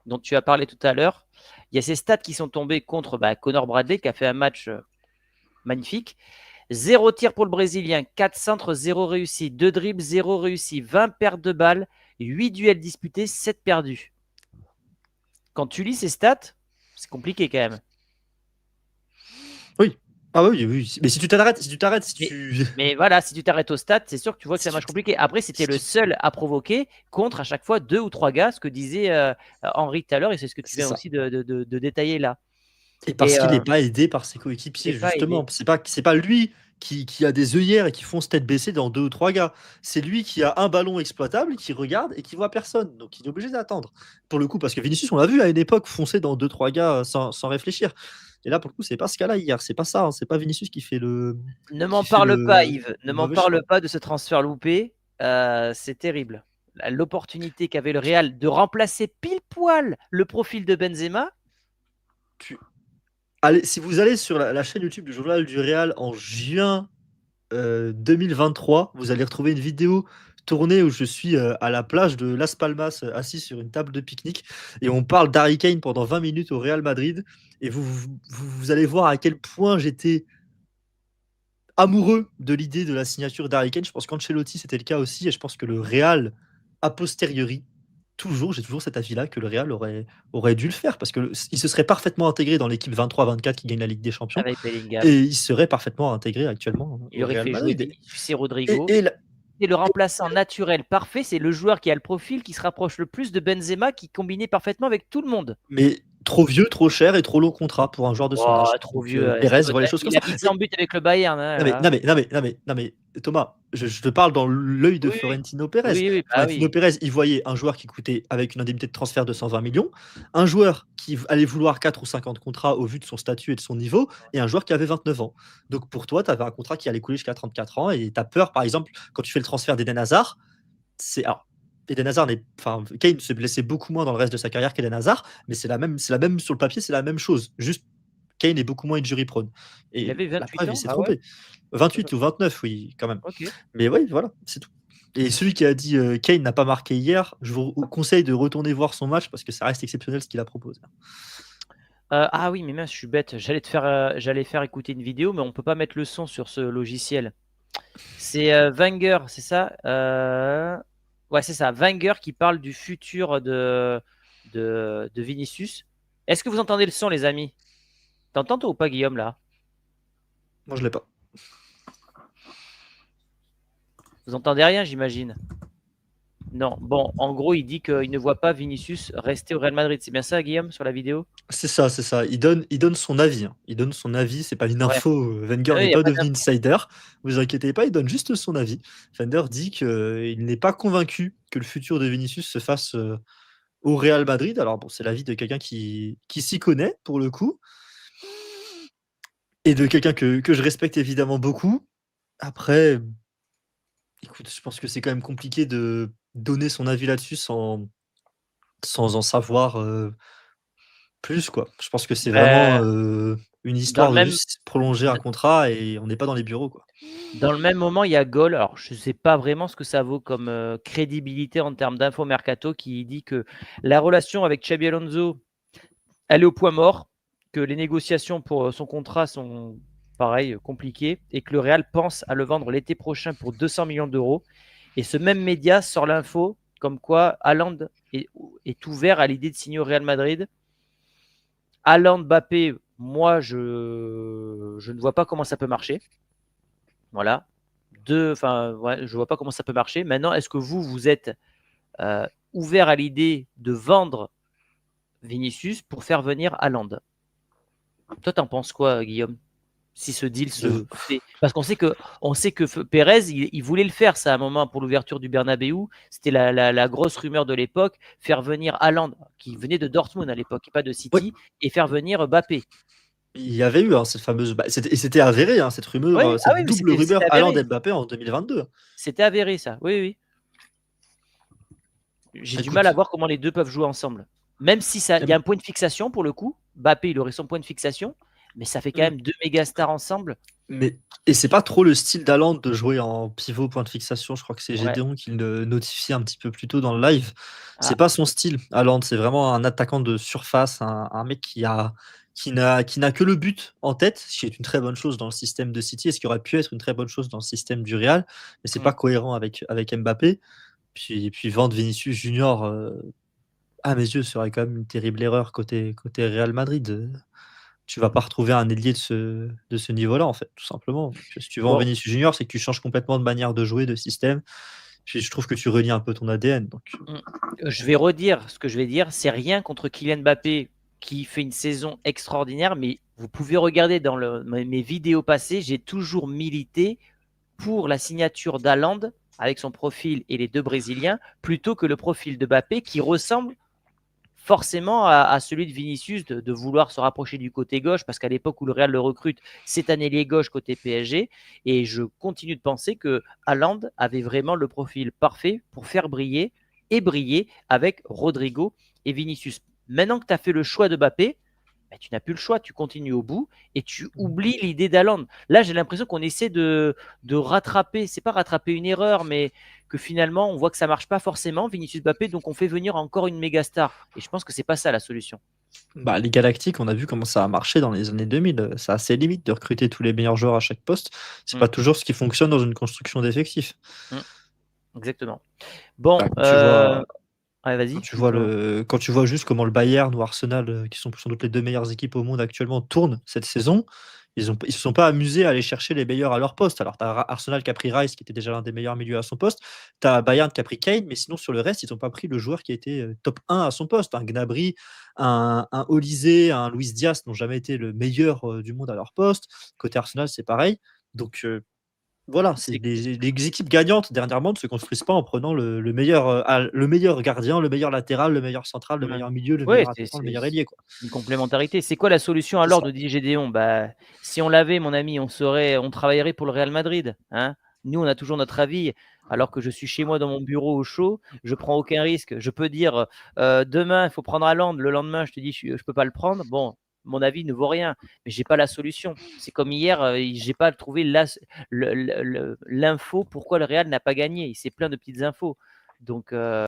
dont tu as parlé tout à l'heure, il y a ces stats qui sont tombés contre Connor Bradley qui a fait un match magnifique. 0 tir pour le Brésilien, 4 centres, 0 réussi, 2 dribbles, 0 réussi, 20 pertes de balles, 8 duels disputés, 7 perdus. Quand tu lis ces stats, c'est compliqué quand même. Oui. Ah oui. Mais si tu t'arrêtes, Mais voilà, si tu t'arrêtes aux stats, c'est sûr que tu vois que c'est un match compliqué. Après, c'était le seul à provoquer contre à chaque fois 2 ou 3 gars, ce que disait Henri tout à l'heure, et c'est ce que tu viens aussi de détailler là. Et parce qu'il n'est pas aidé par ses coéquipiers, justement. C'est pas lui qui a des œillères et qui fonce tête baissée dans 2 ou 3 gars. C'est lui qui a un ballon exploitable, qui regarde et qui voit personne. Donc il est obligé d'attendre. Pour le coup, parce que Vinicius, on l'a vu à une époque foncer dans 2-3 gars sans réfléchir. Et là, pour le coup, c'est pas ce cas-là hier. C'est pas ça. C'est pas Vinicius qui fait le. Ne m'en parle pas, Yves. Ne m'en parle pas de ce transfert loupé. C'est terrible. L'opportunité qu'avait le Real de remplacer pile poil le profil de Benzema. Allez, si vous allez sur la chaîne YouTube du Journal du Real en juin 2023, vous allez retrouver une vidéo tournée où je suis à la plage de Las Palmas, assis sur une table de pique-nique, et on parle d'Harry Kane pendant 20 minutes au Real Madrid. Et vous allez voir à quel point j'étais amoureux de l'idée de la signature d'Harry Kane. Je pense qu'Ancelotti, c'était le cas aussi. Et je pense que le Real, a posteriori, j'ai toujours cet avis-là que le Real aurait dû le faire parce qu'il se serait parfaitement intégré dans l'équipe 23-24 qui gagne la Ligue des Champions. Avec Bellingham. Et il serait parfaitement intégré actuellement il au aurait Real fait Madrid. Jouer Vinicius et Rodrigo. C'est le remplaçant naturel parfait. C'est le joueur qui a le profil qui se rapproche le plus de Benzema, qui combinait parfaiment avec tout le monde. Mais trop vieux, trop cher et trop long contrat pour un joueur de son âge. Trop vieux. Perez voit les choses comme ça. Il a mis 100 buts avec le Bayern. Non mais Thomas, je te parle dans l'œil de Florentino Pérez. Florentino Pérez, il voyait un joueur qui coûtait avec une indemnité de transfert de 120 millions, un joueur qui allait vouloir 4 ou 50 contrats au vu de son statut et de son niveau, et un joueur qui avait 29 ans. Donc pour toi, tu avais un contrat qui allait couler jusqu'à 34 ans, et tu as peur, par exemple, quand tu fais le transfert d'Eden Hazard, Eden Hazard Kane se blessait beaucoup moins dans le reste de sa carrière qu'Eden Hazard, mais c'est la même sur le papier, c'est la même chose. Juste Kane est beaucoup moins injury prone. Et il avait 28 ans, il s'est trompé. 28 ou 29, oui, quand même. Okay. Mais oui, voilà, c'est tout. Et celui qui a dit Kane n'a pas marqué hier, je vous conseille de retourner voir son match parce que ça reste exceptionnel ce qu'il a proposé. Ah oui, mais mince, je suis bête. J'allais faire écouter une vidéo, mais on peut pas mettre le son sur ce logiciel. C'est Wenger, c'est ça Ouais, c'est ça. Wenger qui parle du futur de Vinicius. Est-ce que vous entendez le son, les amis? T'entends toi ou pas, Guillaume, là? Moi, je l'ai pas. Vous entendez rien, j'imagine? Non. Bon, en gros, il dit qu'il ne voit pas Vinicius rester au Real Madrid. C'est bien ça, Guillaume, sur la vidéo? C'est ça. Il donne son avis. Il donne son avis. C'est pas une info. Wenger n'est pas devenu insider. Vous inquiétez pas, il donne juste son avis. Wenger dit qu'il n'est pas convaincu que le futur de Vinicius se fasse au Real Madrid. Alors bon, c'est l'avis de quelqu'un qui s'y connaît pour le coup. Et de quelqu'un que je respecte évidemment beaucoup. Après, écoute, je pense que c'est quand même compliqué de donner son avis là-dessus sans en savoir plus, quoi. Je pense que c'est vraiment une histoire de juste prolonger un contrat et on n'est pas dans les bureaux, quoi. Dans le même moment, il y a Gol. Alors, je ne sais pas vraiment ce que ça vaut comme crédibilité en termes d'info mercato, qui dit que la relation avec Xabi Alonso, elle est au point mort, que les négociations pour son contrat sont pareil, compliquées, et que le Real pense à le vendre l'été prochain pour 200 millions d'euros. Et ce même média sort l'info comme quoi Haaland est ouvert à l'idée de signer au Real Madrid. Haaland, Mbappé, moi, je ne vois pas comment ça peut marcher. Voilà. Je vois pas comment ça peut marcher. Maintenant, est-ce que vous êtes ouvert à l'idée de vendre Vinicius pour faire venir Haaland? Toi, t'en penses quoi, Guillaume, si ce deal se fait? Parce qu'on sait que Pérez, il voulait le faire, ça, à un moment, pour l'ouverture du Bernabéu. C'était la grosse rumeur de l'époque, faire venir Haaland, qui venait de Dortmund à l'époque, et pas de City, et faire venir Mbappé. Il y avait eu cette fameuse... c'était avéré, cette rumeur, cette double rumeur Haaland-Mbappé en 2022. C'était avéré, ça. Oui. J'ai du mal à voir comment les deux peuvent jouer ensemble. Même si il y a un point de fixation pour le coup. Mbappé, il aurait son point de fixation, mais ça fait quand même deux méga stars ensemble. Et c'est pas trop le style d'Haaland de jouer en pivot point de fixation. Je crois que c'est Ouais. Gédéon qui le notifiait un petit peu plus tôt dans le live. C'est Ah, pas son style, Haaland. C'est vraiment un attaquant de surface, un mec qui n'a que le but en tête, ce qui est une très bonne chose dans le système de City et ce qui aurait pu être une très bonne chose dans le système du Real. Mais c'est mm. pas cohérent avec Mbappé. Puis vendre Vinicius Junior, à mes yeux, serait quand même une terrible erreur côté Real Madrid. Tu vas pas retrouver un ailier de ce niveau-là, en fait, tout simplement. Donc, si tu vends Bon, Vinicius Junior, c'est que tu changes complètement de manière de jouer, de système. Puis je trouve que tu renies un peu ton ADN. Donc, mm. Je vais redire ce que je vais dire. C'est rien contre Kylian Mbappé qui fait une saison extraordinaire, mais vous pouvez regarder dans mes vidéos passées, j'ai toujours milité pour la signature d'Haaland avec son profil et les deux Brésiliens, plutôt que le profil de Mbappé qui ressemble forcément à celui de Vinicius de vouloir se rapprocher du côté gauche, parce qu'à l'époque où le Real le recrute, c'est un ailier gauche côté PSG, et je continue de penser que Haaland avait vraiment le profil parfait pour faire briller et briller avec Rodrigo et Vinicius. Maintenant que tu as fait le choix de Mbappé, ben, tu n'as plus le choix, tu continues au bout et tu oublies l'idée d'Haaland. Là, j'ai l'impression qu'on essaie de rattraper, c'est pas rattraper une erreur, mais que finalement, on voit que ça marche pas forcément, Vinicius Mbappé, donc on fait venir encore une méga star. Et je pense que c'est pas ça la solution. bah, les Galactiques, on a vu comment ça a marché dans les années 2000. C'est assez limite de recruter tous les meilleurs joueurs à chaque poste. C'est Mm, pas toujours ce qui fonctionne dans une construction d'effectifs. mm, exactement. Bon, Bah, quand tu vois, ouais, quand vas-y, tu vois dis-toi. quand tu vois juste comment le Bayern ou Arsenal, qui sont sans doute les deux meilleures équipes au monde actuellement, tournent cette saison, ils se sont pas amusés à aller chercher les meilleurs à leur poste. Alors, tu as Arsenal qui a pris Rice, qui était déjà l'un des meilleurs milieux à son poste. Tu as Bayern qui a pris Kane, mais sinon, sur le reste, ils n'ont pas pris le joueur qui était top 1 à son poste. Un Gnabry, un Olysée, un Luis Diaz n'ont jamais été le meilleur du monde à leur poste. Côté Arsenal, c'est pareil. Donc, voilà, c'est C'est les équipes gagnantes dernièrement ne se construisent pas en prenant le meilleur gardien, le meilleur latéral, le meilleur central, le ouais. meilleur milieu, le Ouais, meilleur c'est attaquant, le c'est- meilleur ailier, quoi. une complémentarité. C'est quoi la solution C'est alors, ça. nous dit Gédéon? Bah, si on l'avait, mon ami, on travaillerait pour le Real Madrid. Hein. Nous, on a toujours notre avis, alors que je suis chez moi dans mon bureau au chaud, je prends aucun risque. Je peux dire demain, il faut prendre Haaland. Le lendemain, je te dis, je ne peux pas le prendre. Bon, mon avis ne vaut rien, mais j'ai pas la solution. C'est comme hier, j'ai pas trouvé l'info pourquoi le Real n'a pas gagné. C'est plein de petites infos. Donc,